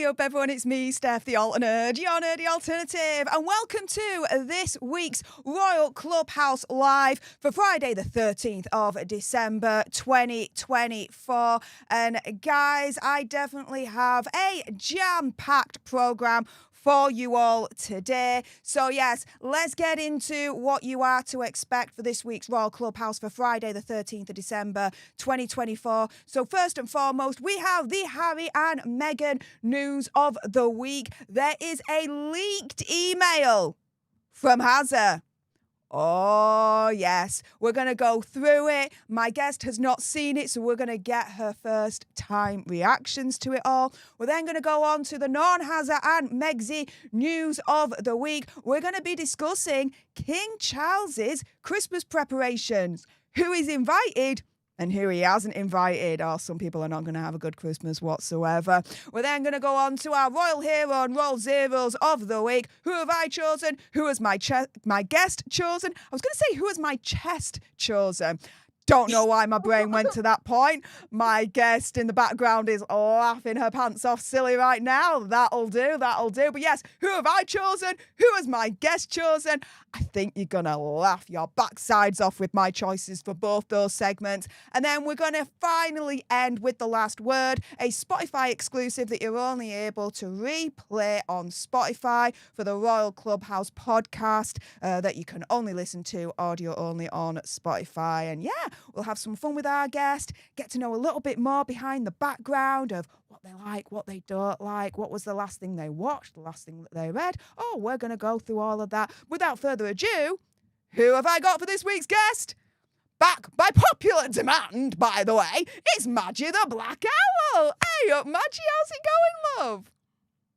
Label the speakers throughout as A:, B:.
A: up, everyone? It's me, Stef, the alternate, your nerdy alternative, and welcome to this week's Royal Clubhouse Live for Friday, the 13th of December, 2024. And guys, I definitely have a jam-packed programme for you all today. So yes, let's get into what you are to expect for this week's Royal Clubhouse for Friday the 13th of December 2024. So first and foremost, we have the Harry and Meghan news of the week. There is a leaked email from Hazza. Oh, yes. We're going to go through it. My guest has not seen it, so we're going to get her first time reactions to it all. We're then going to go on to the non-Hazza and Megsy news of the week. We're going to be discussing King Charles's Christmas preparations, who is invited and who he hasn't invited. Oh, some people are not going to have a good Christmas whatsoever. We're then going to go on to our Royal Hero and Royal Zeros of the week. Who have I chosen? Who has my guest chosen? I was going to say, who has my chest chosen? Don't know why my brain went to that point. My guest in the background is laughing her pants off silly right now. That'll do. But yes, who have I chosen? Who has my guest chosen? I think you're going to laugh your backsides off with my choices for both those segments. And then we're going to finally end with the last word, a Spotify exclusive that you're only able to replay on Spotify for the Royal Clubhouse podcast that you can only listen to audio only on Spotify. And yeah, we'll have some fun with our guest, get to know a little bit more behind the background of what they like, what they don't like, what was the last thing they watched, the last thing that they read. Oh, we're going to go through all of that. Without further ado, who have I got for this week's guest? Back by popular demand, by the way, it's Maggie the Black Owl. Hey up, Maggie, how's it going, love?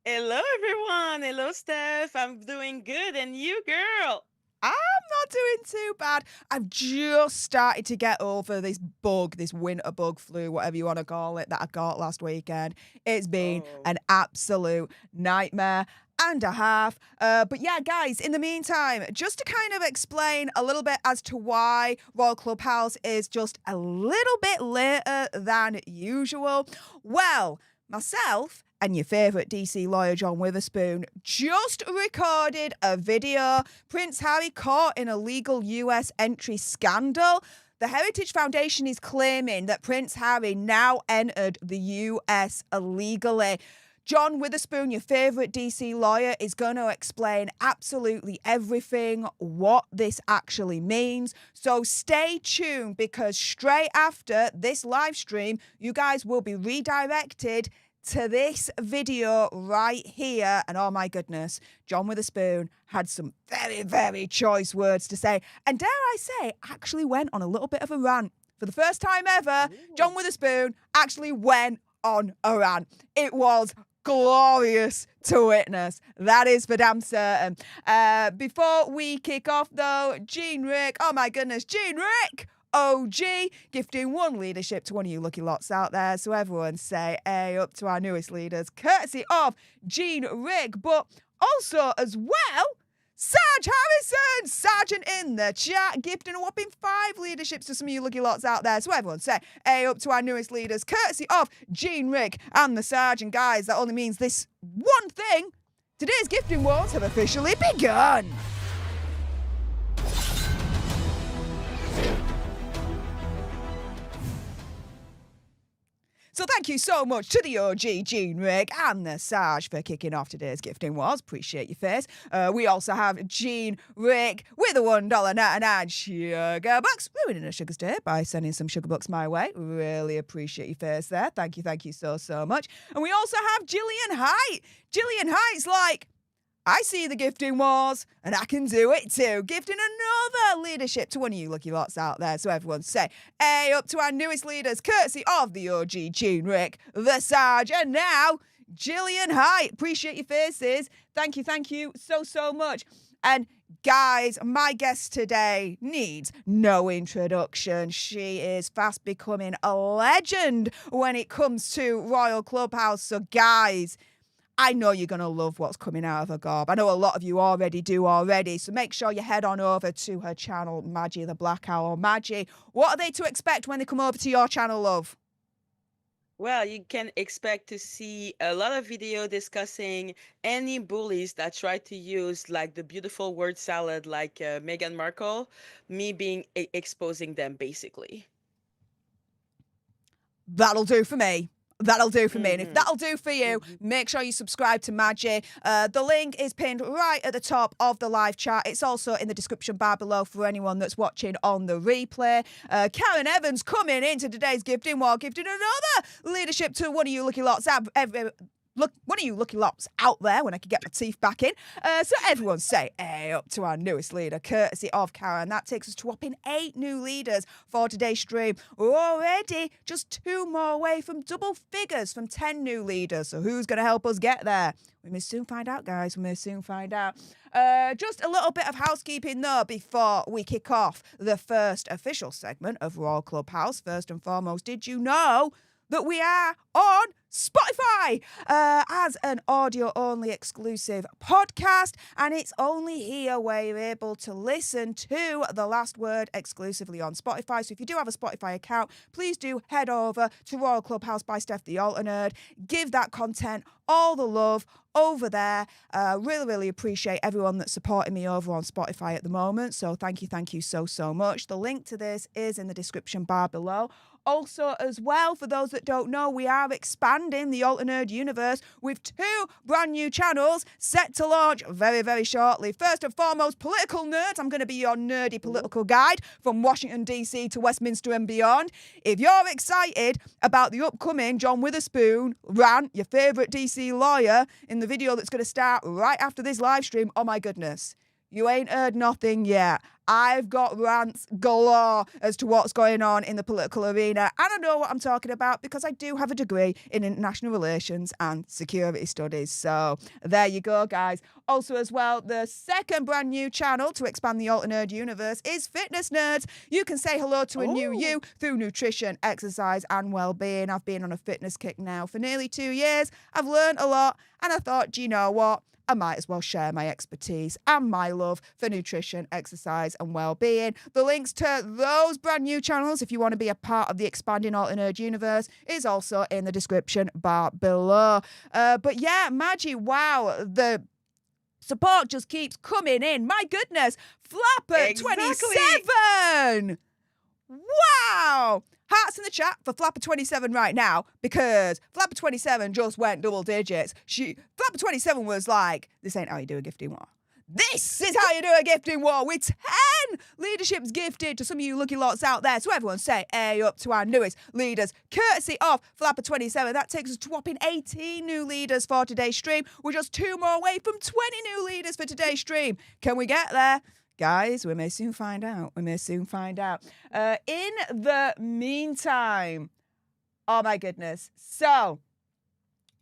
B: Hello, everyone. Hello, Steph. I'm doing good. And you, girl?
A: I'm not doing too bad. I've just started to get over this bug, this winter bug flu, whatever you want to call it, that I got last weekend. It's been an absolute nightmare and a half. But yeah, guys, in the meantime, just to kind of explain a little bit as to why Royal Clubhouse is just a little bit later than usual. Well, myself and your favourite DC lawyer, John Witherspoon, just recorded a video. Prince Harry caught in a legal US entry scandal. The Heritage Foundation is claiming that Prince Harry now entered the US illegally. John Witherspoon, your favourite DC lawyer, is going to explain absolutely everything, what this actually means. So stay tuned, because straight after this live stream, you guys will be redirected to this video right here. And oh my goodness, John Witherspoon had some very, very choice words to say. And dare I say, actually went on a little bit of a rant. For the first time ever, John Witherspoon actually went on a rant. It was glorious to witness. That is for damn certain. Before we kick off though, Gene Rick, oh my goodness, Gene Rick! OG, gifting one leadership to one of you lucky lots out there. So everyone say A up to our newest leaders, courtesy of Gene Rick. But also as well, Sarge Harrison, Sergeant in the chat, gifting a whopping 5 leaderships to some of you lucky lots out there. So everyone say A up to our newest leaders, courtesy of Gene Rick and the Sarge. And guys, that only means this one thing. Today's gifting wars have officially begun. So thank you so much to the OG Gene Rick and the Sarge for kicking off today's gifting wars. Appreciate your face. We also have Gene Rick with a $1.99 sugar bucks, ruining a sugar's day by sending some sugar bucks my way. Really appreciate your face there. Thank you so much. And we also have Gillian Height. Gillian Height's like, I see the gifting wars, and I can do it too. Gifting another leadership to one of you lucky lots out there. So everyone say, A up to our newest leaders, courtesy of the OG Gene Rick, the Sarge, and now, Gillian Height. Appreciate your faces. Thank you so much. And guys, my guest today needs no introduction. She is fast becoming a legend when it comes to Royal Clubhouse. So guys, I know you're going to love what's coming out of her gob. I know a lot of you already do already. So make sure you head on over to her channel, Maggie the Black Owl. Maggie, what are they to expect when they come over to your channel, love?
B: Well, you can expect to see a lot of video discussing any bullies that try to use like the beautiful word salad like Meghan Markle, me being exposing them basically.
A: That'll do for me. That'll do for me. And if
B: Mm-hmm.
A: that'll do for you,
B: Mm-hmm.
A: make sure you subscribe to Maggie. The link is pinned right at the top of the live chat. It's also in the description bar below for anyone that's watching on the replay. Karen Evans coming into today's gifting while gifting another leadership to one of you lucky lots. Look, one of you lucky lots out there when I can get my teeth back in. So everyone say, hey, up to our newest leader, courtesy of Karen. That takes us to whopping 8 new leaders for today's stream. We're already just 2 more away from double figures from 10 new leaders. So who's going to help us get there? We may soon find out, guys. We may soon find out. Just a little bit of housekeeping, though, before we kick off the first official segment of Royal Clubhouse. First and foremost, did you know that we are on Spotify as an audio-only exclusive podcast, and it's only here where you're able to listen to The Last Word exclusively on Spotify. So if you do have a Spotify account, please do head over to Royal Clubhouse by Stef the Alternate. Give that content all the love over there. Really, really appreciate everyone that's supporting me over on Spotify at the moment. So thank you so much. The link to this is in the description bar below. Also, as well, for those that don't know, we are expanding the Alternate universe with 2 brand new channels set to launch very, very shortly. First and foremost, Political Nerds. I'm going to be your nerdy political guide from Washington, D.C. to Westminster and beyond. If you're excited about the upcoming John Witherspoon rant, your favourite D.C. lawyer, in the video that's going to start right after this live stream, oh my goodness, you ain't heard nothing yet. I've got rants galore as to what's going on in the political arena. And I know what I'm talking about because I do have a degree in international relations and security studies. So there you go, guys. Also, as well, the second brand new channel to expand the Alternate universe is Fitness Nerds. You can say hello to a new you through nutrition, exercise, and well-being. I've been on a fitness kick now for nearly 2 years. I've learned a lot, and I thought, do you know what? I might as well share my expertise and my love for nutrition, exercise, and well-being. The links to those brand new channels, if you want to be a part of the expanding Alternate universe, is also in the description bar below. But yeah, Maggie, wow, the support just keeps coming in. My goodness, Flapper 27. Wow. Hearts in the chat for Flapper27 right now, because Flapper27 just went double digits. Flapper27 was like, this ain't how you do a gifting war. This is how you do a gifting war with 10 leaderships gifted to some of you lucky lots out there. So everyone say, hey, up to our newest leaders, courtesy of Flapper27. That takes us to whopping 18 new leaders for today's stream. We're just 2 more away from 20 new leaders for today's stream. Can we get there? Guys, we may soon find out. We may soon find out. In the meantime, oh my goodness. So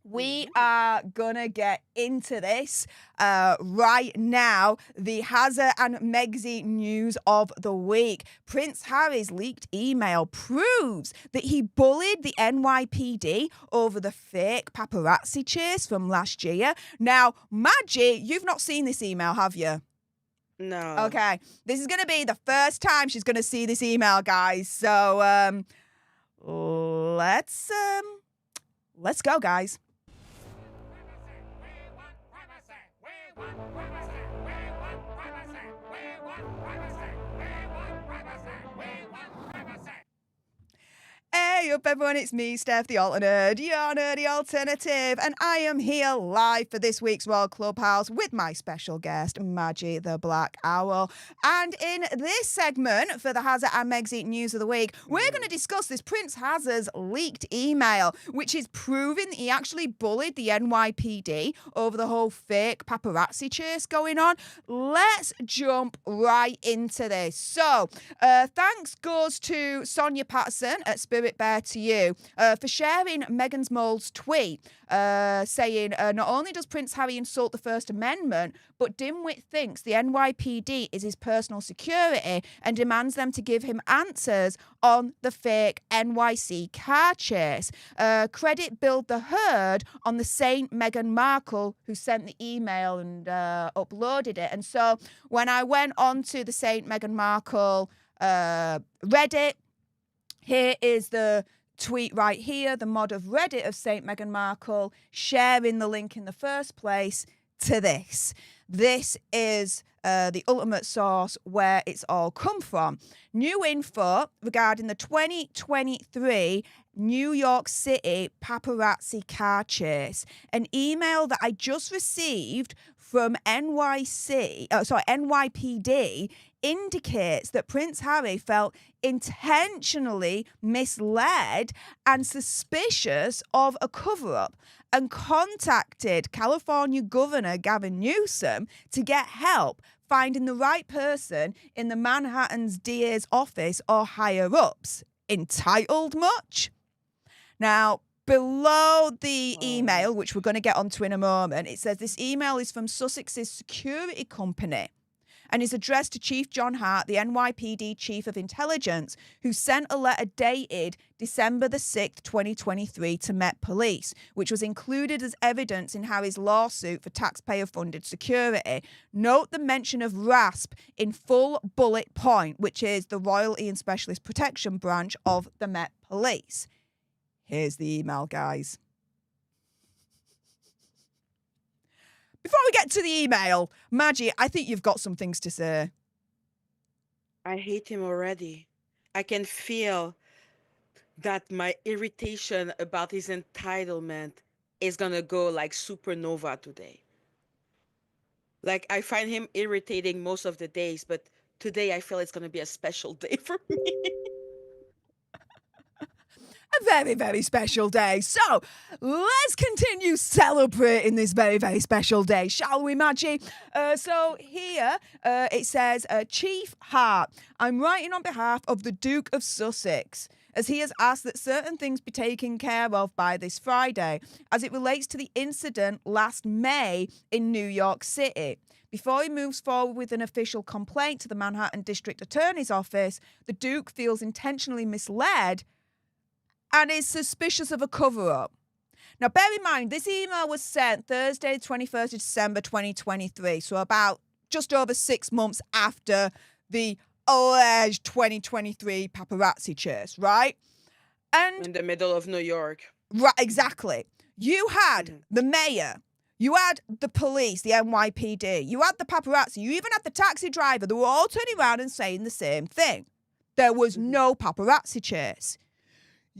A: we are gonna get into this right now. The Hazza and Megxy news of the week. Prince Harry's leaked email proves that he bullied the NYPD over the fake paparazzi chase from last year. Now, Maggie, you've not seen this email, have you?
B: No.
A: Okay, this is going to be the first time she's going to see this email, guys. So let's go, guys. Hey up everyone, it's me, Stef the Alternate, your nerdy alternative, and I am here live for this week's Royal Clubhouse with my special guest, Maggie the Black Owl. And in this segment for the Hazza and Megxy News of the Week, we're going to discuss this Prince Hazza's leaked email, which is proving that he actually bullied the NYPD over the whole fake paparazzi chase going on. Let's jump right into this. So, thanks goes to Sonia Patterson at Spirit Bear to You for sharing Meghan Markle's tweet saying not only does Prince Harry insult the First Amendment, but Dimwit thinks the NYPD is his personal security and demands them to give him answers on the fake NYC car chase. Credit Build the Herd on the Saint Meghan Markle who sent the email and uploaded it. And so when I went on to the Saint Meghan Markle Reddit, here is the tweet right here, the mod of Reddit of St. Meghan Markle, sharing the link in the first place to this. This is the ultimate source where it's all come from. New info regarding the 2023 New York City paparazzi car chase. An email that I just received from NYPD indicates that Prince Harry felt intentionally misled and suspicious of a cover-up and contacted California Governor Gavin Newsom to get help finding the right person in the Manhattan's DA's office or higher-ups. Entitled much? Now, below the email, which we're going to get onto in a moment, it says this email is from Sussex's security company and is addressed to Chief John Hart, the NYPD Chief of Intelligence, who sent a letter dated December the 6th, 2023 to Met Police, which was included as evidence in Harry's lawsuit for taxpayer-funded security. Note the mention of RASP in full bullet point, which is the Royalty and Specialist Protection Branch of the Met Police. Here's the email, guys. Before we get to the email, Maggie, I think you've got some things to say.
B: I hate him already. I can feel that my irritation about his entitlement is gonna go like supernova today. Like, I find him irritating most of the days, but today I feel it's gonna be a special day for me.
A: A very, very special day. So let's continue celebrating this very, very special day, shall we, Maggie? So here it says, Chief Hart, I'm writing on behalf of the Duke of Sussex, as he has asked that certain things be taken care of by this Friday, as it relates to the incident last May in New York City. Before he moves forward with an official complaint to the Manhattan District Attorney's Office, the Duke feels intentionally misled and is suspicious of a cover-up. Now, bear in mind, this email was sent Thursday, 21st of December, 2023, so about just over 6 months after the alleged 2023 paparazzi chase, right? And
B: In the middle of New York.
A: right, exactly. You had the mayor, you had the police, the NYPD, you had the paparazzi, you even had the taxi driver. They were all turning around and saying the same thing. There was no paparazzi chase.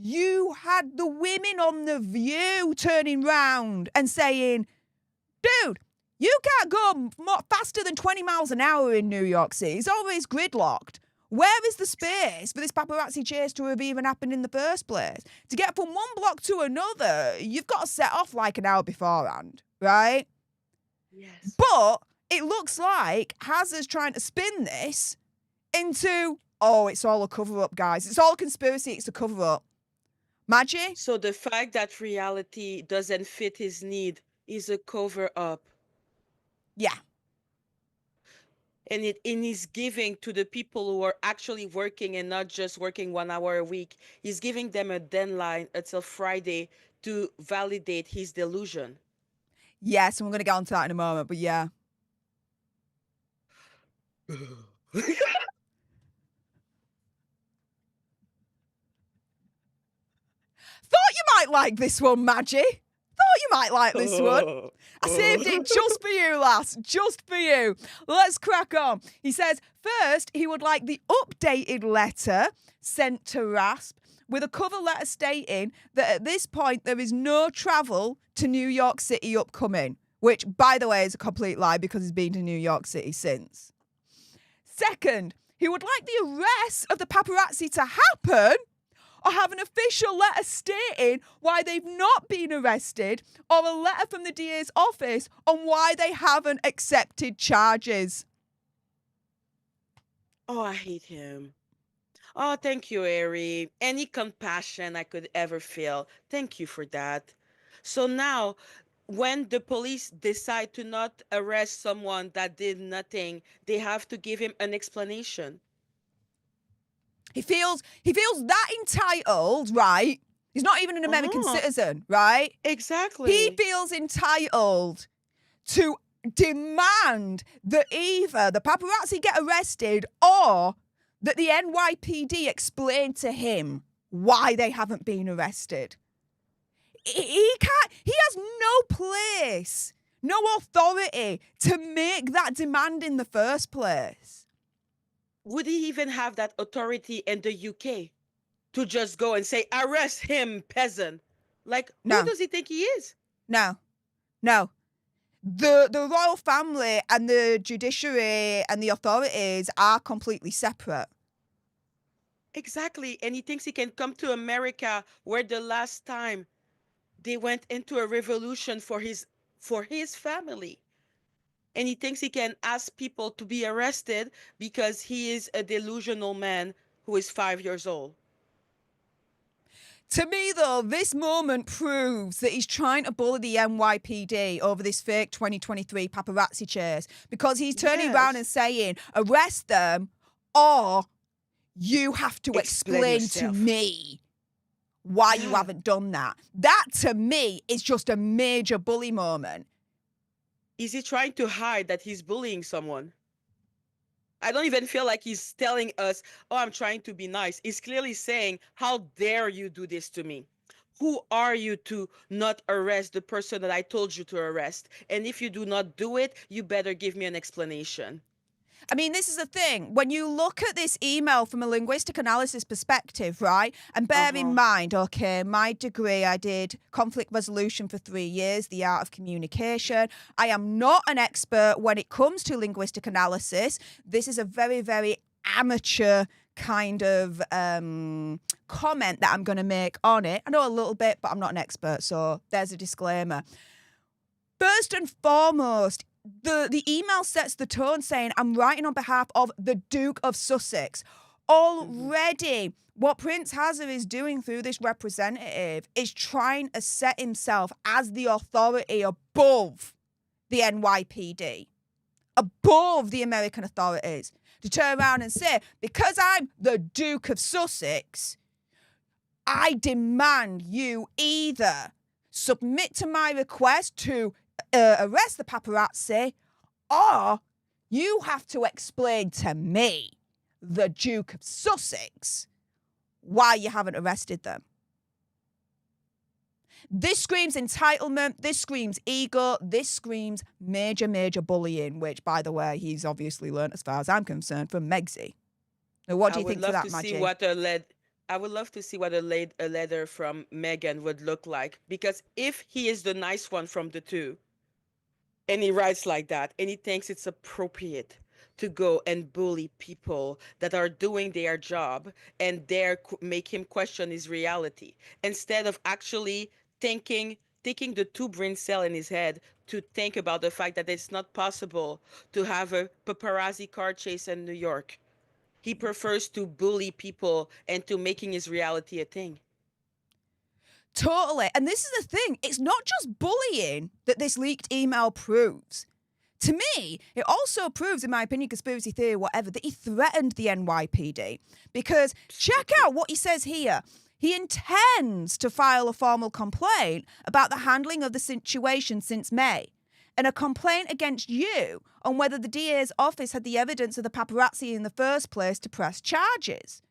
A: You had the women on The View turning round and saying, dude, you can't go faster than 20 miles an hour in New York City. It's always gridlocked. Where is the space for this paparazzi chase to have even happened in the first place? To get from one block to another, you've got to set off like an hour beforehand, right?
B: Yes.
A: But it looks like Hazard's trying to spin this into, oh, it's all a cover-up, guys. It's all a conspiracy. It's a cover-up. Maggie?
B: So the fact that reality doesn't fit his need is a cover up.
A: Yeah.
B: And he's giving to the people who are actually working and not just working 1 hour a week. He's giving them a deadline until Friday to validate his delusion.
A: Yes, and we're going to get onto that in a moment, but yeah. Thought you might like this one, Maggie. Thought you might like this one. I saved it just for you, lass. Just for you. Let's crack on. He says, first, he would like the updated letter sent to RASP with a cover letter stating that at this point there is no travel to New York City upcoming, which, by the way, is a complete lie because he's been to New York City since. Second, he would like the arrest of the paparazzi to happen or have an official letter stating why they've not been arrested or a letter from the DA's office on why they haven't accepted charges.
B: Oh, I hate him. Oh, thank you, Ari. Any compassion I could ever feel. Thank you for that. So now, when the police decide to not arrest someone that did nothing, they have to give him an explanation.
A: He feels that entitled, right? He's not even an American citizen, right?
B: Exactly.
A: He feels entitled to demand that either the paparazzi get arrested or that the NYPD explain to him why they haven't been arrested. He can't, he has no place, no authority to make that demand in the first place.
B: Would he even have that authority in the UK to just go and say, arrest him, peasant? Like, who
A: No,
B: does he think he is?
A: no, no. The royal family and the judiciary and the authorities are completely separate.
B: Exactly. And he thinks he can come to America where the last time they went into a revolution for his family. And he thinks he can ask people to be arrested because he is a delusional man who is 5 years old.
A: To me, though, this moment proves that he's trying to bully the NYPD over this fake 2023 paparazzi chase, because he's turning around and
B: Yes.
A: saying, arrest them, or you have to explain to
B: yourself.
A: me why you
B: Yeah.
A: haven't done that. That, to me, is just a major bully moment.
B: Is he trying to hide that he's bullying someone? I don't even feel like he's telling us, oh, I'm trying to be nice. He's clearly saying, how dare you do this to me? Who are you to not arrest the person that I told you to arrest? And if you do not do it, you better give me an explanation.
A: I mean, this is the thing. When you look at this email from a linguistic analysis perspective, right? And bear in mind, okay, my degree, I did conflict resolution for 3 years, the art of communication. I am not an expert when it comes to linguistic analysis. This is a very, very amateur kind of comment that I'm going to make on it. I know a little bit, but I'm not an expert. So there's a disclaimer. First and foremost, the email sets the tone saying, I'm writing on behalf of the Duke of Sussex. Already, what Prince Hazard is doing through this representative is trying to set himself as the authority above the NYPD, above the American authorities, to turn around and say, because I'm the Duke of Sussex, I demand you either submit to my request to arrest the paparazzi, or you have to explain to me, the Duke of Sussex, why you haven't arrested them. This screams entitlement, this screams ego, this screams major, major bullying, which, by the way, he's obviously learnt, as far as I'm concerned, from Megsy. Now, what do you think for that, Maggie?
B: I would love to see what a letter from Meghan would look like, because if he is the nice one from the two, and he writes like that, and he thinks it's appropriate to go and bully people that are doing their job and dare make him question his reality, instead of actually taking the two brain cell in his head to think about the fact that it's not possible to have a paparazzi car chase in New York. He prefers to bully people and to making his reality a thing.
A: Totally. And this is the thing. It's not just bullying that this leaked email proves. To me, it also proves, in my opinion, conspiracy theory, whatever, that he threatened the NYPD. Because check out what he says here. He intends to file a formal complaint about the handling of the situation since May, and a complaint against you on whether the DA's office had the evidence of the paparazzi in the first place to press charges.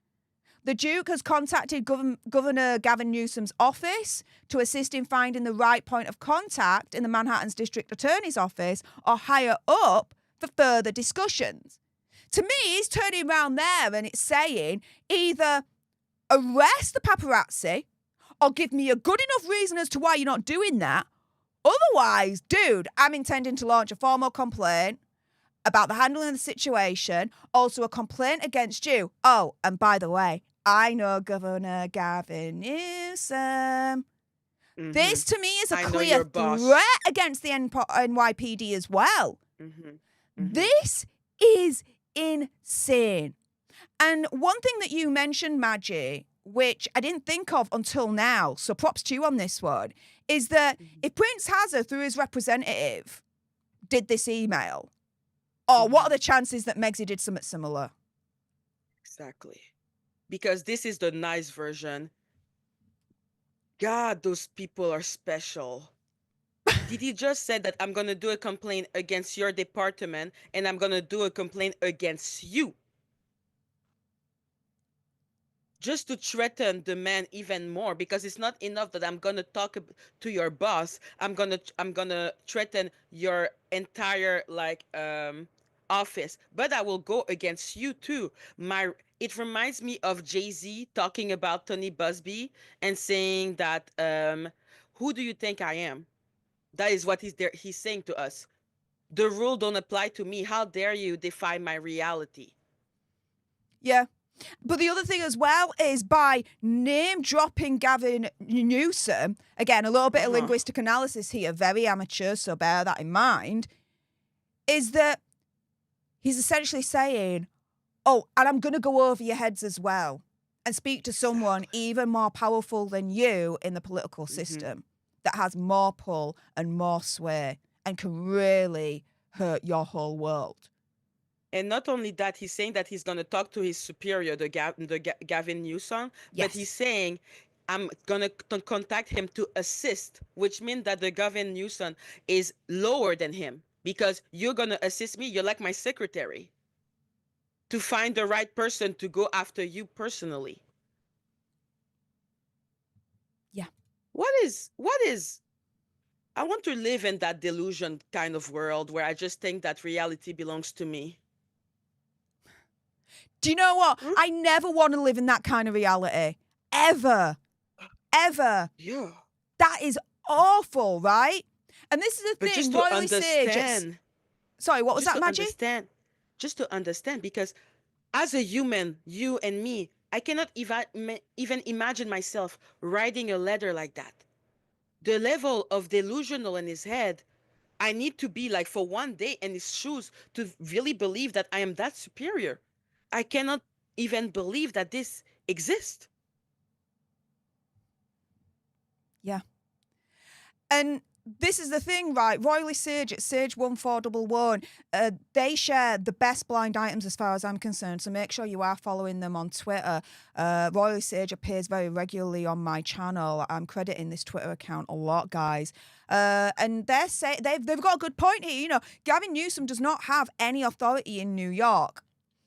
A: The Duke has contacted Governor Gavin Newsom's office to assist in finding the right point of contact in the Manhattan's District Attorney's office or higher up for further discussions. To me, he's turning around there and it's saying either arrest the paparazzi or give me a good enough reason as to why you're not doing that. Otherwise, dude, I'm intending to launch a formal complaint about the handling of the situation, also a complaint against you. Oh, and by the way, I know Governor Gavin Newsom. This, to me, is a clear threat against the NYPD as well. This is insane. And one thing that you mentioned, Maggie, which I didn't think of until now, so props to you on this one, is that if Prince Hazard, through his representative, did this email, what are the chances that Megsy did something similar?
B: Exactly. Because this is the nice version. God, those people are special. Did he just say that I'm going to do a complaint against your department and I'm going to do a complaint against you? just to threaten the man even more, because it's not enough that I'm gonna talk to your boss. I'm gonna threaten your entire like office, but I will go against you too. My It reminds me of Jay-Z talking about Tony Busby and saying that who do you think I am? That is what he's saying to us. The rule don't apply to me. How dare you defy my reality?
A: Yeah. But the other thing as well is by name dropping Gavin Newsom, again, a little bit of
B: Uh-huh.
A: linguistic analysis here, very amateur, so bear that in mind, is that he's essentially saying, oh, and I'm going to go over your heads as well and speak to someone
B: Exactly.
A: even more powerful than you in the political
B: Mm-hmm.
A: system that has more pull and more sway and can really hurt your whole world.
B: And not only that, he's saying that he's going to talk to his superior, Gavin Newsom, but he's
A: Yes.
B: saying, I'm going to contact him to assist, which means that the Gavin Newsom is lower than him because you're going to assist me. You're like my secretary to find the right person to go after you personally.
A: Yeah.
B: What is I want to live in that delusion kind of world where I just think that reality belongs to me.
A: Do you know what?
B: Hmm?
A: I never want to live in that kind of reality. Ever. Ever.
B: Yeah.
A: That is awful, right? And this is the
B: But
A: thing,
B: just to
A: Royally Sage.
B: understand,
A: Sorry, what was
B: just
A: that,
B: to
A: Maggie?
B: understand, just to understand, because as a human, you and me, I cannot even imagine myself writing a letter like that. The level of delusional in his head, I need to be like for one day in his shoes to really believe that I am that superior. I cannot even believe that this exists.
A: Yeah. And this is the thing, right? Royally Sage at Sage1411, they share the best blind items as far as I'm concerned. So make sure you are following them on Twitter. Royally Sage appears very regularly on my channel. I'm crediting this Twitter account a lot, guys. And they've got a good point here. You know, Gavin Newsom does not have any authority in New York.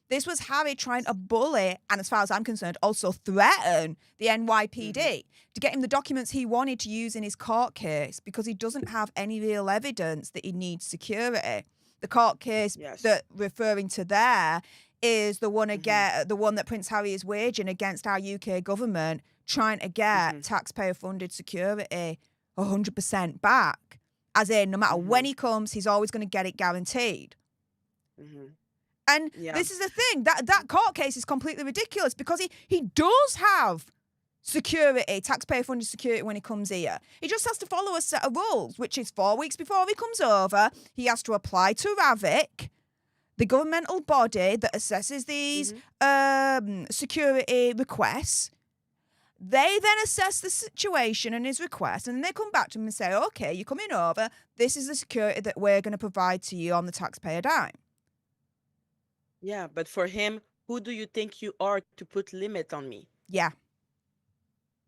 A: This was Harry trying to bully, and as far as I'm concerned, also threaten the
B: Mm-hmm.
A: NYPD to get him the documents he wanted to use in his court case because he doesn't have any real evidence that he needs security. The court case
B: Yes.
A: that referring to there is the one
B: Mm-hmm.
A: again, the one that Prince Harry is waging against our UK government, trying to get
B: Mm-hmm.
A: taxpayer-funded security 100% back. As in, no matter
B: Mm-hmm.
A: when he comes, he's always going to get it guaranteed.
B: Mm-hmm.
A: And
B: Yeah.
A: this is the thing, that court case is completely ridiculous because he does have security, taxpayer funded security when he comes here. He just has to follow a set of rules, which is 4 weeks before he comes over, he has to apply to RAVIC, the governmental body that assesses these
B: Mm-hmm.
A: security requests. They then assess the situation and his request, and then they come back to him and say, okay, you're coming over. This is the security that we're going to provide to you on the taxpayer dime.
B: Yeah. But for him, who do you think you are to put limit on me?
A: Yeah.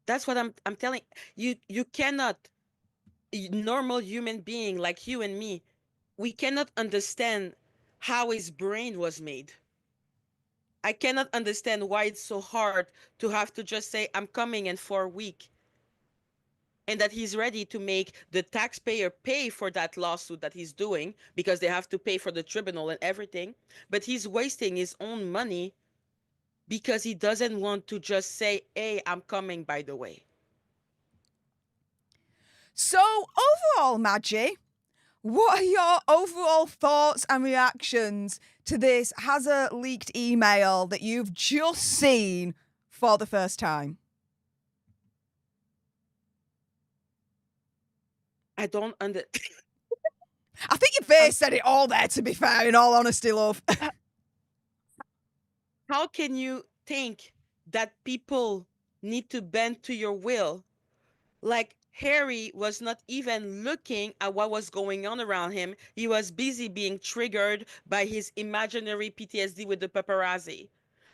B: That's what I'm telling you. You cannot, normal human being like you and me, we cannot understand how his brain was made. I cannot understand why it's so hard to have to just say, I'm coming in for a week, and that he's ready to make the taxpayer pay for that lawsuit that he's doing because they have to pay for the tribunal and everything. But he's wasting his own money because he doesn't want to just say, hey, I'm coming, by the way.
A: So, overall, Maggie, what are your overall thoughts and reactions to this Hazard leaked email that you've just seen for the first time?
B: I don't under.
A: I think your
B: I'm,
A: face said it all there, to be fair, in all honesty, love.
B: how can you think that people need to bend to your will? Like Harry was not even looking at what was going on around him. He was busy being triggered by his imaginary PTSD with the paparazzi.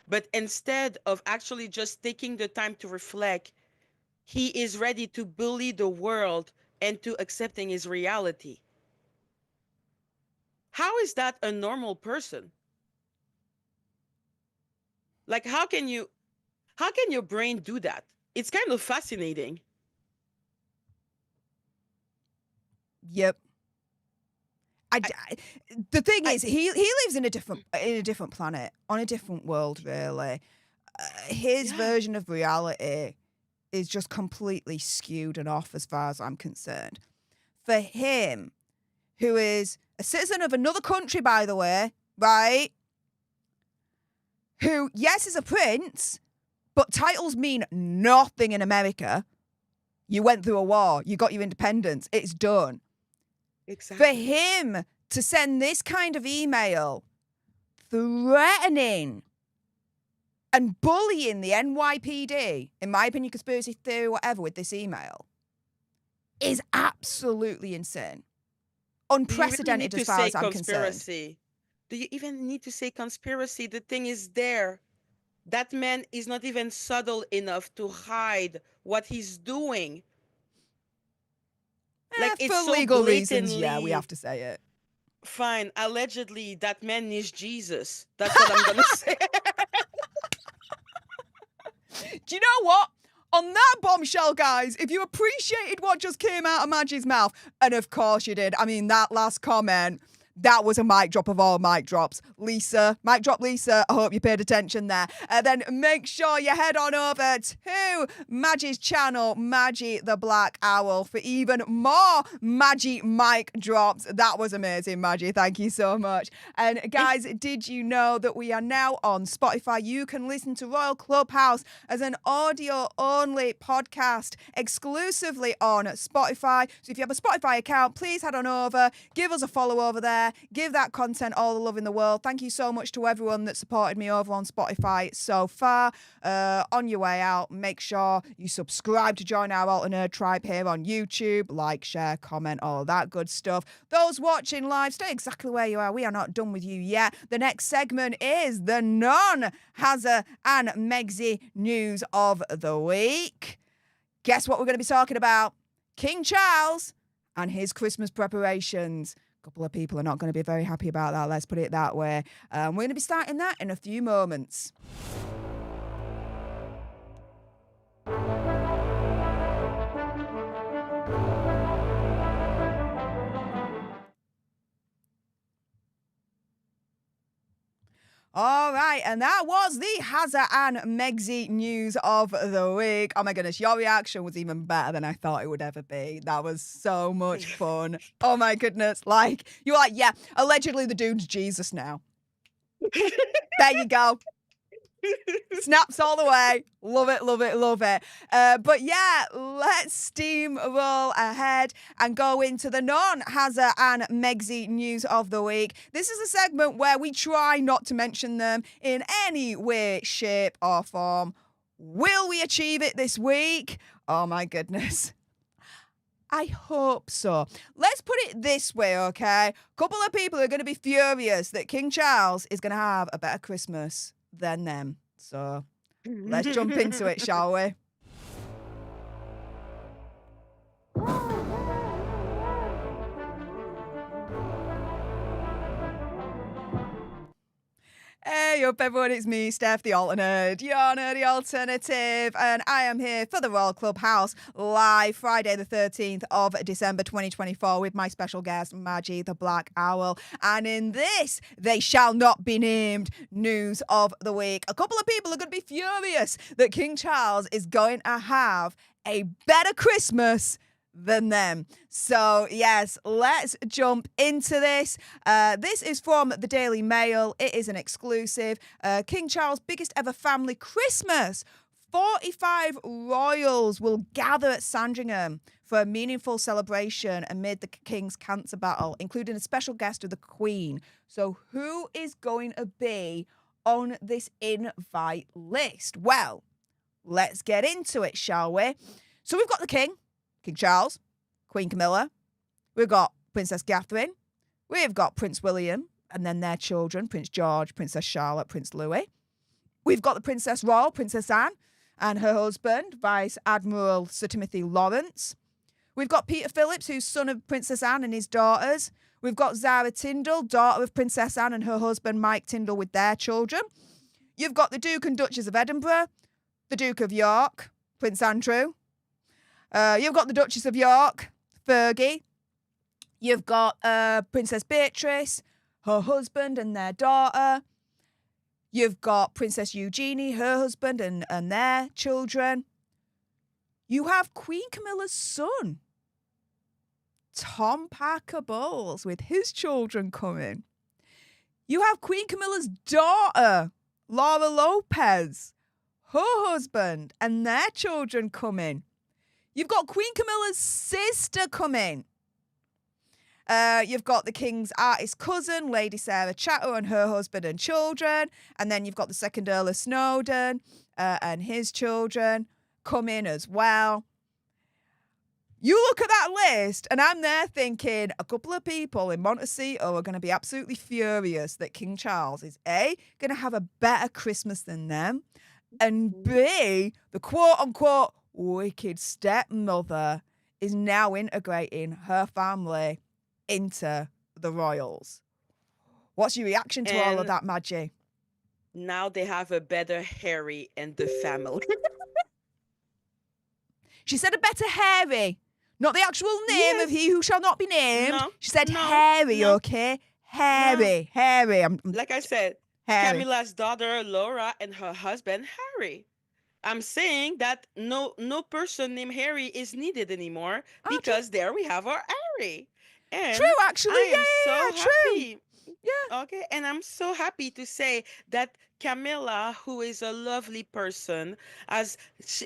B: But instead of actually just taking the time to reflect, he is ready to bully the world into accepting his reality. How is that a normal person? Like, How can your brain do that? It's kind of fascinating.
A: Yep.
B: I,
A: The thing
B: I
A: is, he lives in a different planet, on a different world, really. His
B: yeah,
A: version of reality is just completely skewed and off as far as I'm concerned. For him, who is a citizen of another country, by the way, right? Who, yes, is a prince, but titles mean nothing in America. You went through a war, you got your independence, it's done. For
B: exactly.
A: him to send this kind of email threatening and bullying the NYPD, in my opinion, conspiracy theory, whatever, with this email, is absolutely insane.
B: Do you really need
A: Unprecedented as
B: to
A: far
B: say
A: as I'm concerned.
B: conspiracy? Do you even need to say conspiracy? The thing is there. That man is not even subtle enough to hide what he's doing. Like it's
A: For
B: so
A: legal reasons, yeah, we
B: blatantly
A: have to say it.
B: fine. Allegedly, that man needs Jesus. That's what I'm gonna say.
A: Do you know what? On that bombshell, guys, if you appreciated what just came out of Maggie's mouth, and of course you did, I mean, that last comment, that was a mic drop of all mic drops. Lisa, mic drop Lisa, I hope you paid attention there. Then make sure you head on over to Maggie's channel, Maggie the Black Owl, for even more Maggie mic drops. That was amazing, Maggie. Thank you so much. And guys, did you know that we are now on Spotify? You can listen to Royal Clubhouse as an audio-only podcast exclusively on Spotify. So if you have a Spotify account, please head on over, give us a follow over there. Give that content all the love in the world. Thank you so much to everyone that supported me over on Spotify so far. On your way out, make sure you subscribe to join our Alter Nerd tribe here on YouTube. Like, share, comment, all that good stuff. Those watching live, stay exactly where you are. We are not done with you yet. The next segment is the non-Hazza and Megsy news of the week. Guess what we're going to be talking about? King Charles and his Christmas preparations. A couple of people are not going to be very happy about that, let's put it that way. We're going to be starting that in a few moments. All right, and that was the Hazza and Megsy news of the week. Oh my goodness, your reaction was even better than I thought it would ever be. That was so much fun. Oh my goodness, like, you were like, yeah, allegedly the dude's Jesus now. There you go. Snaps all the way. Love it, love it, love it. But yeah, let's steamroll ahead and go into the non-Hazza and Megsy news of the week. This is a segment where we try not to mention them in any way, shape, or form. Will we achieve it this week? Oh my goodness. I hope so. Let's put it this way, okay? A couple of people are going to be furious that King Charles is going to have a better Christmas than them. So let's jump into it, shall we? Hey up everyone, it's me, Stef, the Alter Nerd, your nerdy alternative, and I am here for the Royal Clubhouse live Friday the 13th of December 2024 with my special guest, Maggie the Black Owl. And in this, they shall not be named news of the week, a couple of people are going to be furious that King Charles is going to have a better Christmas than them. So yes, let's jump into this. This is from the Daily Mail. It is an exclusive. King Charles' biggest ever family Christmas. 45 royals will gather at Sandringham for a meaningful celebration amid the King's cancer battle, including a special guest of the Queen. So who is going to be on this invite list? Well, let's get into it, shall we? So we've got the King Charles, Queen Camilla, we've got Princess Catherine, we've got Prince William, and then their children, Prince George, Princess Charlotte, Prince Louis. We've got the Princess Royal, Princess Anne, and her husband, Vice Admiral Sir Timothy Lawrence. We've got Peter Phillips, who's son of Princess Anne and his daughters. We've got Zara Tyndall, daughter of Princess Anne and her husband, Mike Tyndall, with their children. You've got the Duke and Duchess of Edinburgh, the Duke of York, Prince Andrew. You've got the Duchess of York, Fergie. You've got Princess Beatrice, her husband and their daughter. You've got Princess Eugenie, her husband and their children. You have Queen Camilla's son, Tom Parker Bowles, with his children coming. You have Queen Camilla's daughter, Laura Lopez, her husband and their children coming. You've got Queen Camilla's sister coming. You've got the King's artist cousin, Lady Sarah Chatto, and her husband and children. And then you've got the second Earl of Snowdon and his children coming as well. You look at that list, and I'm there thinking a couple of people in Montecito are going to be absolutely furious that King Charles is A, going to have a better Christmas than them, and B, the quote-unquote wicked stepmother is now integrating her family into the royals. What's your reaction to all of that, Maggie?
B: Now they have a better Harry in the family.
A: She said a better Harry. Not the actual name of he who shall not be named.
B: No,
A: she said Harry, okay? Harry.
B: Like I said,
A: Harry.
B: Camilla's daughter, Laura, and her husband, Harry. I'm saying that no person named Harry is needed anymore because there we have our Harry. And
A: true, actually.
B: I am so happy.
A: True. Yeah.
B: Okay, and I'm so happy to say that Camilla, who is a lovely person, as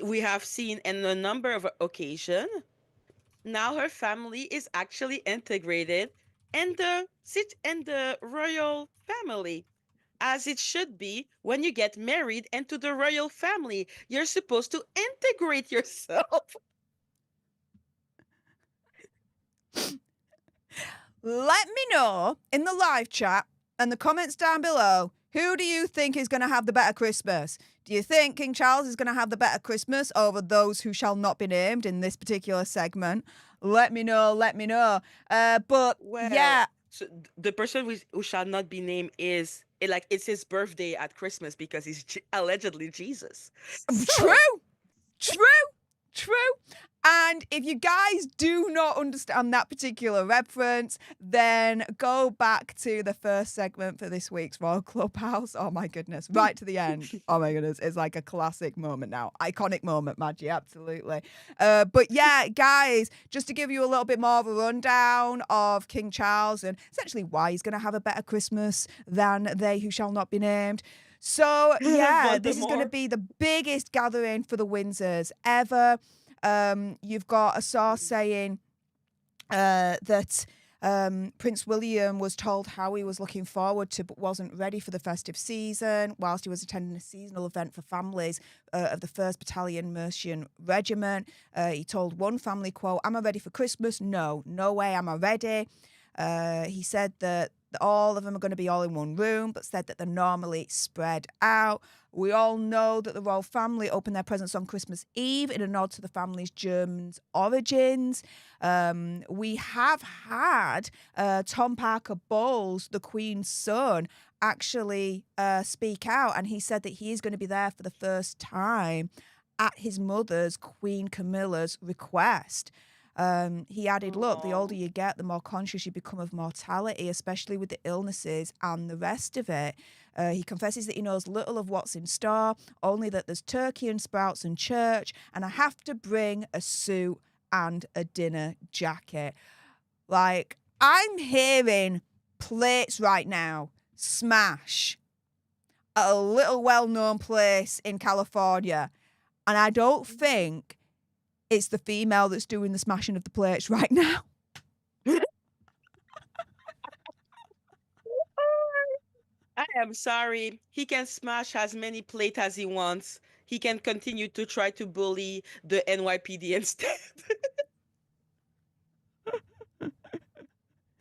B: we have seen in a number of occasions, now her family is actually integrated in the royal family, as it should be when you get married into the royal family. You're supposed to integrate yourself.
A: Let me know in the live chat and the comments down below, who do you think is going to have the better Christmas? Do you think King Charles is going to have the better Christmas over those who shall not be named in this particular segment? Let me know.
B: So the person who shall not be named is it's his birthday at Christmas because he's allegedly Jesus.
A: True. And if you guys do not understand that particular reference, then go back to the first segment for this week's Royal Clubhouse. Oh my goodness, right to the end. Oh my goodness, it's like a classic moment now. Iconic moment, Maggie, absolutely. But yeah, guys, just to give you a little bit more of a rundown of King Charles and essentially why he's going to have a better Christmas than they who shall not be named. So yeah, this is going to be the biggest gathering for the Windsors ever. You've got a source saying that Prince William was told how he was looking forward to but wasn't ready for the festive season whilst he was attending a seasonal event for families of the 1st Battalion Mercian Regiment. He told one family, quote, "Am I ready for Christmas? No way am I ready." He said that all of them are going to be all in one room, but said that they're normally spread out. We all know that the royal family opened their presents on Christmas Eve in a nod to the family's German origins. We have had Tom Parker Bowles, the Queen's son, actually speak out, and he said that he is going to be there for the first time at his mother's, Queen Camilla's, request. He added, look, the older you get, the more conscious you become of mortality, especially with the illnesses and the rest of it. He confesses that he knows little of what's in store, only that there's turkey and sprouts and church, and I have to bring a suit and a dinner jacket. Like, I'm hearing plates right now smash at a little well-known place in California, and I don't think it's the female that's doing the smashing of the plates right now.
B: I am sorry. He can smash as many plates as he wants. He can continue to try to bully the NYPD instead.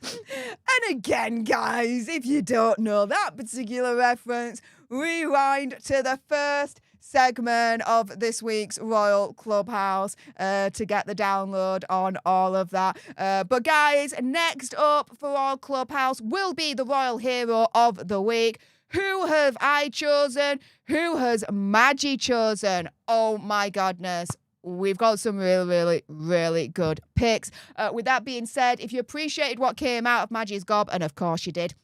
A: And again, guys, if you don't know that particular reference, rewind to the first segment of this week's Royal Clubhouse to get the download on all of that. But guys, next up for Royal Clubhouse will be the Royal Hero of the Week. Who have I chosen? Who has Maggie chosen? Oh my goodness. We've got some really, really, really good picks. With that being said, if you appreciated what came out of Maggie's gob, and of course you did,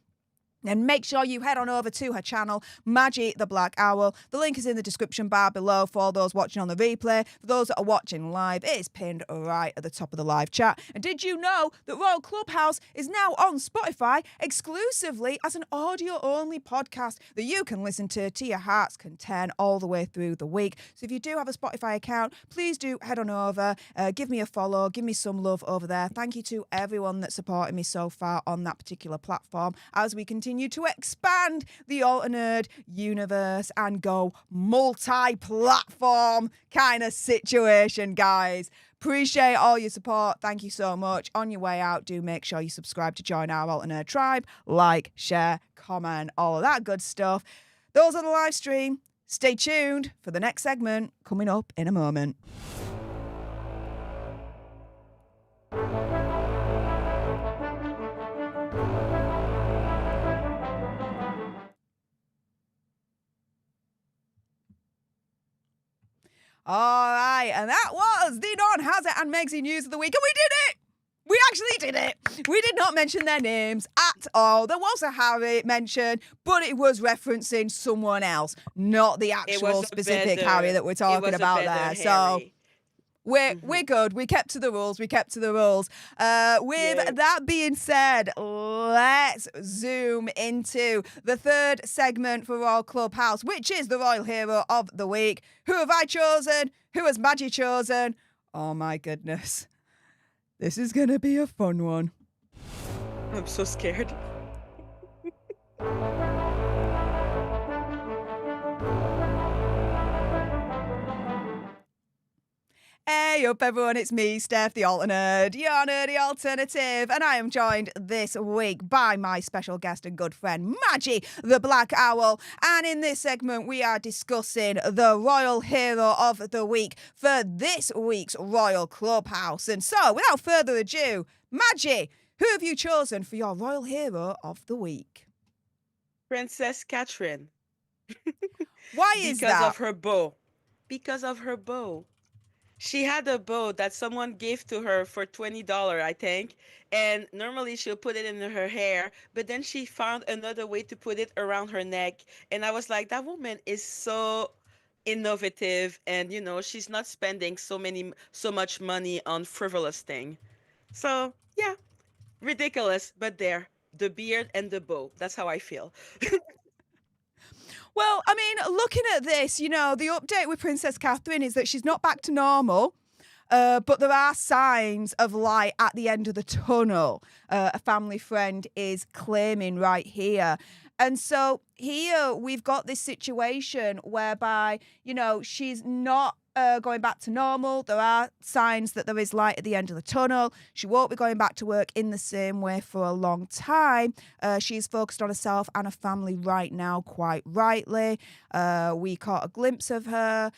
A: and make sure you head on over to her channel, Maggie the Black Owl. The link is in the description bar below for those watching on the replay. For those that are watching live, it is pinned right at the top of the live chat. And did you know that Royal Clubhouse is now on Spotify exclusively as an audio-only podcast that you can listen to your heart's content all the way through the week? So if you do have a Spotify account, please do head on over, give me a follow, give me some love over there. Thank you to everyone that's supported me so far on that particular platform as we continue to expand the Alternerd universe and go multi-platform kind of situation, guys. Appreciate all your support. Thank you so much. On your way out, do make sure you subscribe to join our Alternerd tribe. Like, share, comment, all of that good stuff. Those on the live stream, stay tuned for the next segment coming up in a moment. All right, and that was the non-Hazard and Megsy news of the week, and we did it! We actually did it! We did not mention their names at all. There was a Harry mentioned, but it was referencing someone else, not the actual specific Harry that we're talking about there.
B: Harry.
A: So we're good. We kept to the rules. With that being said, let's zoom into the third segment for Royal Clubhouse, which is the Royal Hero of the Week. Who have I chosen? Who has Maggie chosen? Oh my goodness. This is going to be a fun one.
B: I'm so scared.
A: Hey up everyone, it's me, Stef, the Alternerd, your nerdy alternative, and I am joined this week by my special guest and good friend, Maggie the Black Owl, and in this segment we are discussing the Royal Hero of the Week for this week's Royal Clubhouse. And so, without further ado, Maggie, who have you chosen for your Royal Hero of the Week?
B: Princess Catherine.
A: Why is that?
B: Because of her bow. Because of her bow. She had a bow that someone gave to her for $20, I think. And normally she'll put it in her hair, but then she found another way to put it around her neck. And I was like, that woman is so innovative, and she's not spending so much money on frivolous thing. So yeah, ridiculous, but there, the beard and the bow. That's how I feel.
A: Well, I mean, looking at this, the update with Princess Catherine is that she's not back to normal, but there are signs of light at the end of the tunnel. A family friend is claiming right here. And so here we've got this situation whereby, she's not going back to normal. There are signs that there is light at the end of the tunnel. She won't be going back to work in the same way for a long time. She's focused on herself and her family right now, quite rightly. We caught a glimpse of her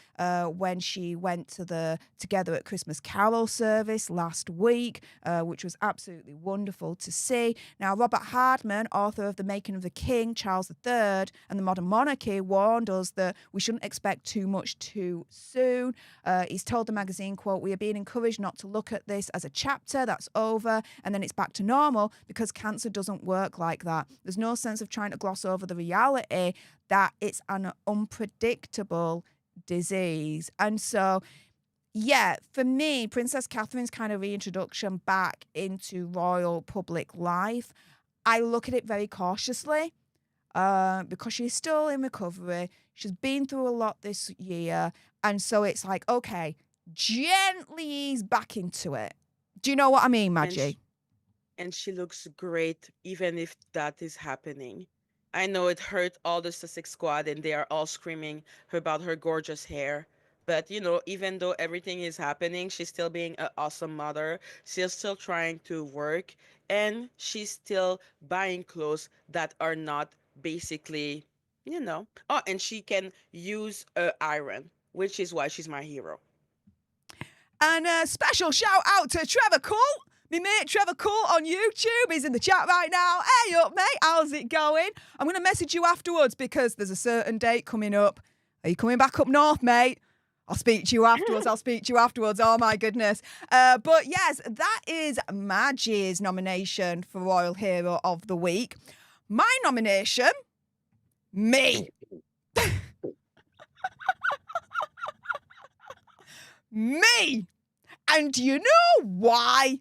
A: when she went to the Together at Christmas Carol service last week, which was absolutely wonderful to see. Now, Robert Hardman, author of The Making of the King, Charles III, and the Modern Monarchy, warned us that we shouldn't expect too much too soon. He's told the magazine, quote, "We are being encouraged not to look at this as a chapter that's over and then it's back to normal, because cancer doesn't work like that. There's no sense of trying to gloss over the reality that it's an unpredictable disease." And so, yeah, for me, Princess Catherine's kind of reintroduction back into royal public life, I look at it very cautiously because she's still in recovery. She's been through a lot this year. And so it's like, okay, gently ease back into it. Do you know what I mean, Maggie?
B: And she looks great, even if that is happening. I know it hurt all the Sussex squad, and they are all screaming about her gorgeous hair. But, even though everything is happening, she's still being an awesome mother. She's still trying to work, and she's still buying clothes that are not basically, Oh, and she can use an iron, which is why she's my hero.
A: And a special shout out to Trevor Cole, My mate Trevor Colt on YouTube is in the chat right now. Hey up, mate. How's it going? I'm going to message you afterwards because there's a certain date coming up. Are you coming back up north, mate? I'll speak to you afterwards. Oh, my goodness. But yes, that is Maggie's nomination for Royal Hero of the Week. My nomination, me. Me. And do you know why?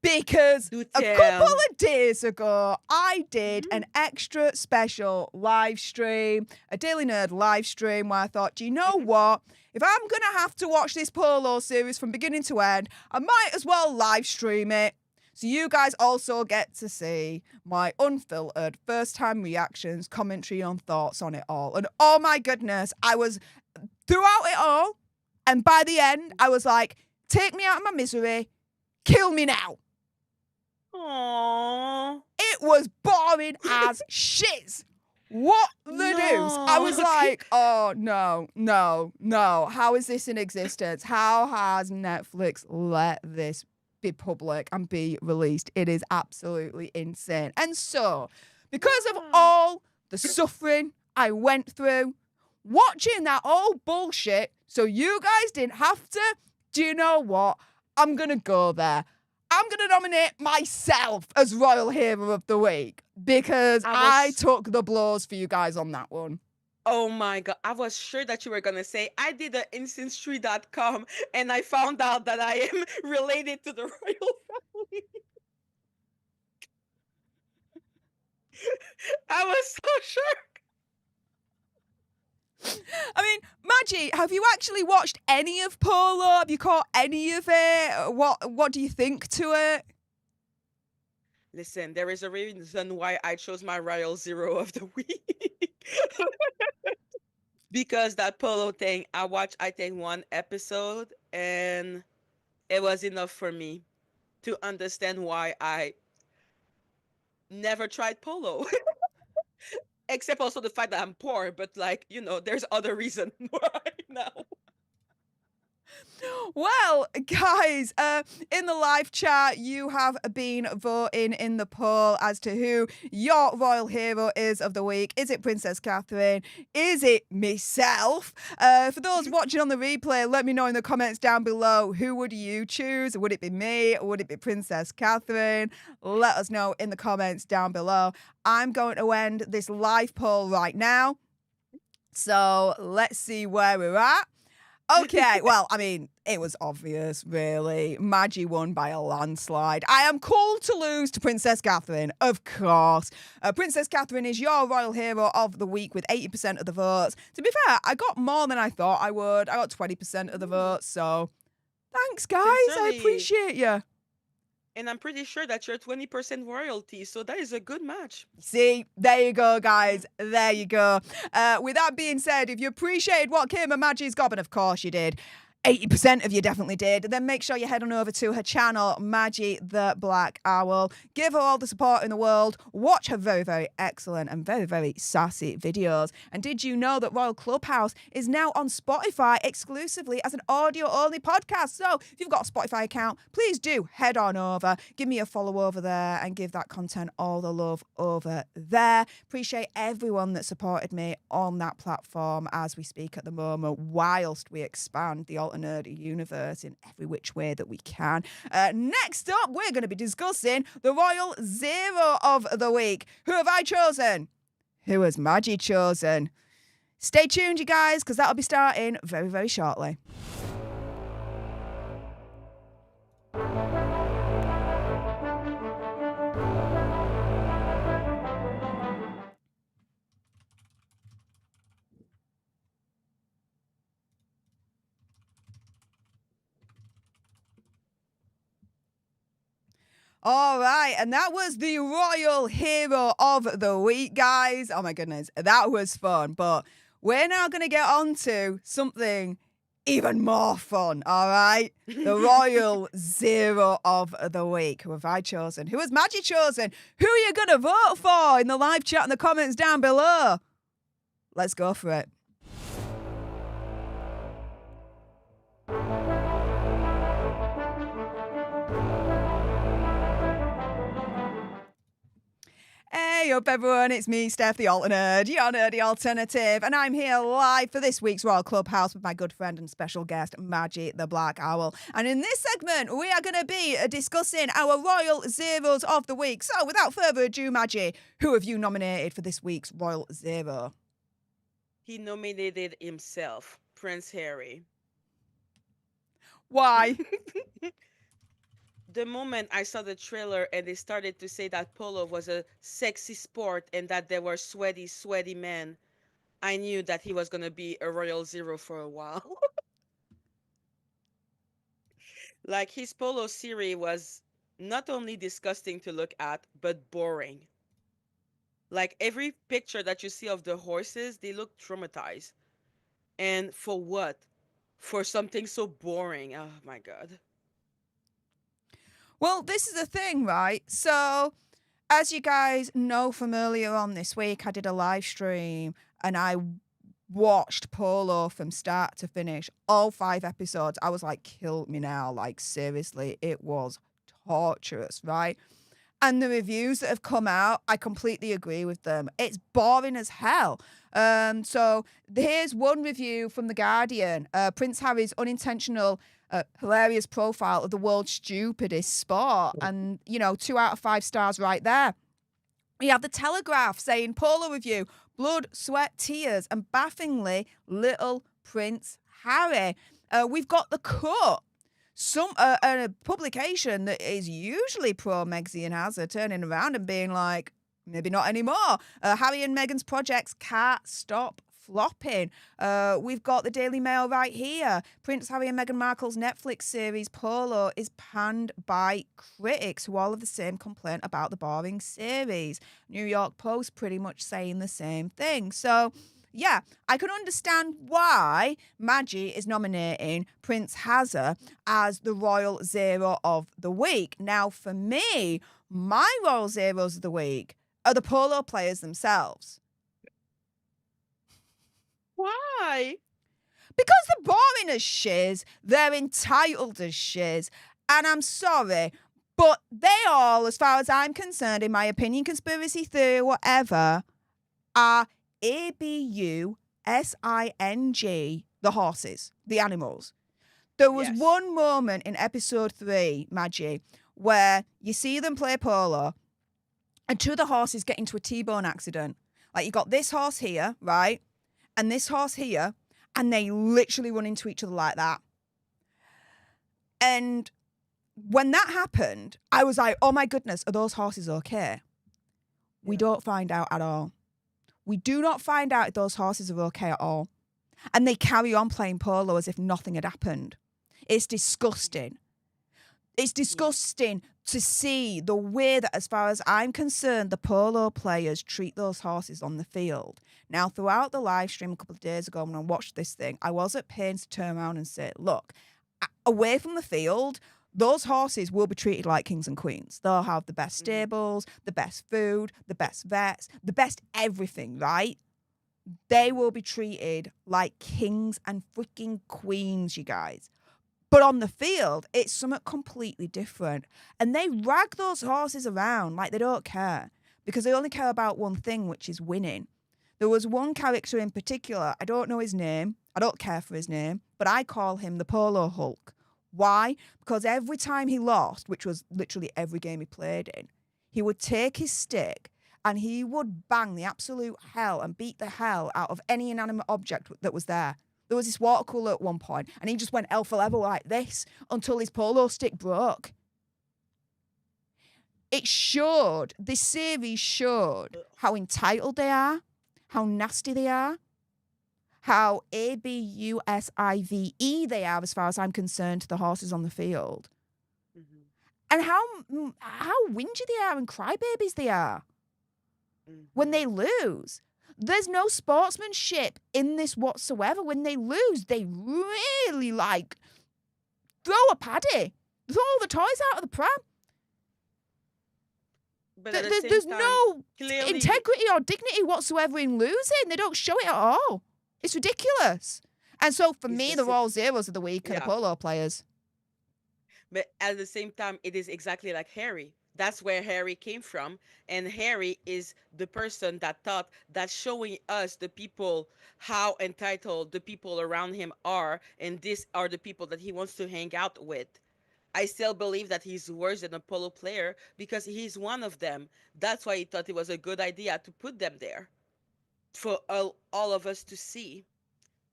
A: Because a couple of days ago, I did an extra special live stream, a Daily Nerd live stream, where I thought, do you know what? If I'm going to have to watch this Polo series from beginning to end, I might as well live stream it. So you guys also get to see my unfiltered first-time reactions, commentary and thoughts on it all. And oh my goodness, I was throughout it all. And by the end, I was like, take me out of my misery. Kill me now.
B: Aww.
A: It was boring as shit. What the deuce? I was like, oh, no. How is this in existence? How has Netflix let this be public and be released? It is absolutely insane. And so, because of all the suffering I went through, watching that old bullshit, so you guys didn't have to, do you know what? I'm going to go there. I'm going to nominate myself as Royal Hero of the Week because I took the blows for you guys on that one.
B: Oh my God. I was sure that you were going to say, I did the instanttree.com and I found out that I am related to the royal family. I was so shocked.
A: I mean, Maggie, have you actually watched any of Polo? Have you caught any of it? What do you think to it?
B: Listen, there is a reason why I chose my Royal Zero of the Week. Because that Polo thing, I watched, I think, one episode and it was enough for me to understand why I never tried Polo. Except also the fact that I'm poor, but like, you know, there's other reason why now.
A: Well, guys, in the live chat, you have been voting in the poll as to who your royal hero is of the week. Is it Princess Catherine? Is it myself? For those watching on the replay, let me know in the comments down below. Who would you choose? Would it be me or would it be Princess Catherine? Let us know in the comments down below. I'm going to end this live poll right now. So let's see where we're at. Okay, well, I mean, it was obvious, really. Maggie won by a landslide. I am cool to lose to Princess Catherine, of course. Princess Catherine is your royal hero of the week with 80% of the votes. To be fair, I got more than I thought I would. I got 20% of the votes, so thanks, guys. I appreciate you.
B: And I'm pretty sure that you're 20% royalty, so that is a good match.
A: See, there you go, guys. There you go. With that being said, if you appreciated what came of Maggie's gob, and of course you did, 80% of you definitely did, then make sure you head on over to her channel, Maggie the Black Owl. Give her all the support in the world. Watch her very, very excellent and very, very sassy videos. And did you know that Royal Clubhouse is now on Spotify exclusively as an audio-only podcast? So if you've got a Spotify account, please do head on over. Give me a follow over there and give that content all the love over there. Appreciate everyone that supported me on that platform as we speak at the moment, whilst we expand the nerdy universe in every which way that we can. Next up, we're going to be discussing the Royal Zero of the Week. Who have I chosen? Who has Maggie chosen? Stay tuned, you guys, because that'll be starting very, very shortly. All right, and that was the Royal Hero of the Week, guys. Oh my goodness, that was fun. But we're now going to get on to something even more fun, all right? The Royal Zero of the Week. Who have I chosen? Who has Maggie chosen? Who are you going to vote for in the live chat in the comments down below? Let's go for it. Hey up everyone, it's me, Stef, the alternate, your nerdy alternative, and I'm here live for this week's Royal Clubhouse with my good friend and special guest, Maggie the Black Owl. And in this segment, we are going to be discussing our Royal Zeros of the week. So without further ado, Maggie, who have you nominated for this week's Royal Zero?
B: He nominated himself, Prince Harry.
A: Why?
B: The moment I saw the trailer and they started to say that polo was a sexy sport and that there were sweaty, sweaty men, I knew that he was going to be a Royal Zero for a while. Like his polo series was not only disgusting to look at, but boring. Like every picture that you see of the horses, they look traumatized. And for what? For something so boring. Oh my God.
A: Well, this is the thing, right? So, as you guys know from earlier on this week, I did a live stream and I watched Polo from start to finish, all 5 episodes. I was like, kill me now. Like, seriously, it was torturous, right? And the reviews that have come out, I completely agree with them. It's boring as hell. So here's one review from The Guardian. Prince Harry's unintentional, hilarious profile of the world's stupidest sport. And, 2 out of 5 stars right there. We have The Telegraph saying, Polo review, blood, sweat, tears, and baffingly little Prince Harry. We've got The Cut. A publication that is usually pro Megsy and Hazard turning around and being like, maybe not anymore. Harry and Meghan's projects can't stop flopping. We've got the Daily Mail right here. Prince Harry and Meghan Markle's Netflix series Polo is panned by critics who all have the same complaint about the boring series. New York Post pretty much saying the same thing. So, yeah, I can understand why Maggie is nominating Prince Hazard as the Royal Zero of the week. Now, for me, my Royal Zeros of the week are the polo players themselves.
B: Why?
A: Because they're boring as shiz, they're entitled as shiz, and I'm sorry, but they all, as far as I'm concerned, in my opinion, conspiracy theory, whatever, are ABUSING, the horses, the animals. There was
B: Yes.
A: one moment in episode 3, Maggie, where you see them play polo and 2 of the horses get into a T-bone accident. Like, you got this horse here, right? And this horse here, and they literally run into each other like that. And when that happened, I was like, oh my goodness, are those horses okay? We don't find out at all. We do not find out if those horses are okay at all. And they carry on playing polo as if nothing had happened. It's disgusting. It's disgusting to see the way that, as far as I'm concerned, the polo players treat those horses on the field. Now, throughout the live stream a couple of days ago when I watched this thing, I was at pains to turn around and say, look, away from the field, those horses will be treated like kings and queens. They'll have the best stables, the best food, the best vets, the best everything, right? They will be treated like kings and freaking queens, you guys. But on the field, it's something completely different. And they rag those horses around like they don't care, because they only care about one thing, which is winning. There was one character in particular, I don't know his name, I don't care for his name, but I call him the Polo Hulk. Why? Because every time he lost, which was literally every game he played in, he would take his stick and he would bang the absolute hell and beat the hell out of any inanimate object that was there. There was this water cooler at one point, and he just went hell for leather like this until his polo stick broke. This series showed how entitled they are, how nasty they are, how ABUSIVE they are, as far as I'm concerned, to the horses on the field.
B: Mm-hmm.
A: And how whingy they are and crybabies they are when they lose. There's no sportsmanship in this whatsoever. When they lose, they really throw a paddy, throw all the toys out of the pram.
B: But at the same
A: There's
B: time,
A: no
B: clearly,
A: integrity or dignity whatsoever in losing. They don't show it at all. It's ridiculous. And so for me, the Royal Zeros of the week are the polo players.
B: But at the same time, it is exactly like Harry. That's where Harry came from. And Harry is the person that thought that showing us the people how entitled the people around him are, and these are the people that he wants to hang out with. I still believe that he's worse than a polo player because he's one of them. That's why he thought it was a good idea to put them there for all of us to see.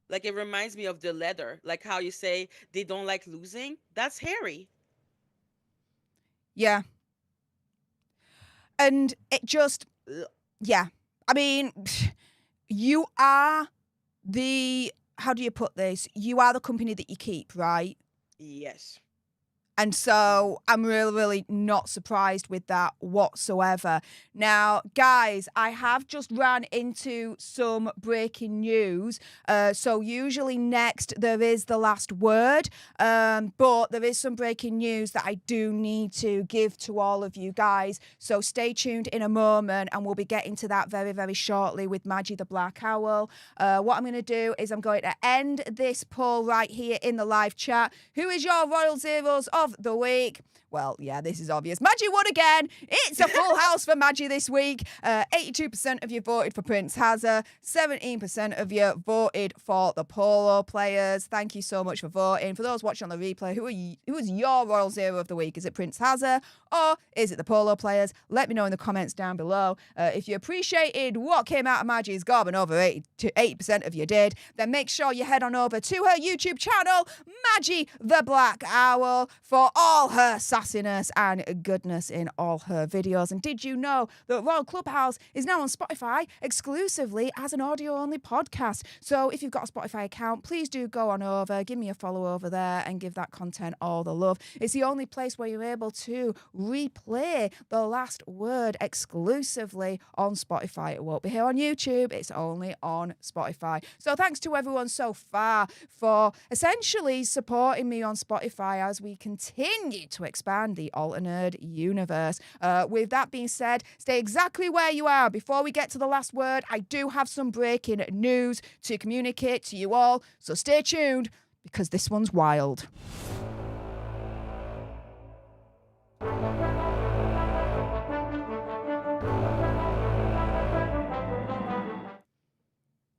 B: Like, it reminds me of the leather, like how you say they don't like losing. That's Harry.
A: Yeah. And it just, yeah. I mean, you are how do you put this? You are the company that you keep, right?
B: Yes.
A: And so I'm really, really not surprised with that whatsoever. Now, guys, I have just ran into some breaking news. So usually next there is the last word, but there is some breaking news that I do need to give to all of you guys. So stay tuned in a moment and we'll be getting to that very, very shortly with Maggie the Black Owl. What I'm going to do is I'm going to end this poll right here in the live chat. Who is your Royal Zeros of the week? Well, yeah, this is obvious. Maggie won again. It's a full house for Maggie this week. 82% of you voted for Prince Hazard. 17% of you voted for the polo players. Thank you so much for voting. For those watching on the replay, who is your Royal Zero of the week? Is it Prince Hazard or is it the polo players? Let me know in the comments down below. If you appreciated what came out of Maggie's gob, and over 80% of you did, then make sure you head on over to her YouTube channel, Maggie the Black Owl, for all her sassiness and goodness in all her videos. And did you know that Royal Clubhouse is now on Spotify exclusively as an audio-only podcast? So if you've got a Spotify account, please do go on over, give me a follow over there and give that content all the love. It's the only place where you're able to replay the last word exclusively on Spotify. It won't be here on YouTube. It's only on Spotify. So thanks to everyone so far for essentially supporting me on Spotify as we continue to expand the Alternate universe. With that being said, stay exactly where you are. Before we get to the last word, I do have some breaking news to communicate to you all. So stay tuned because this one's wild.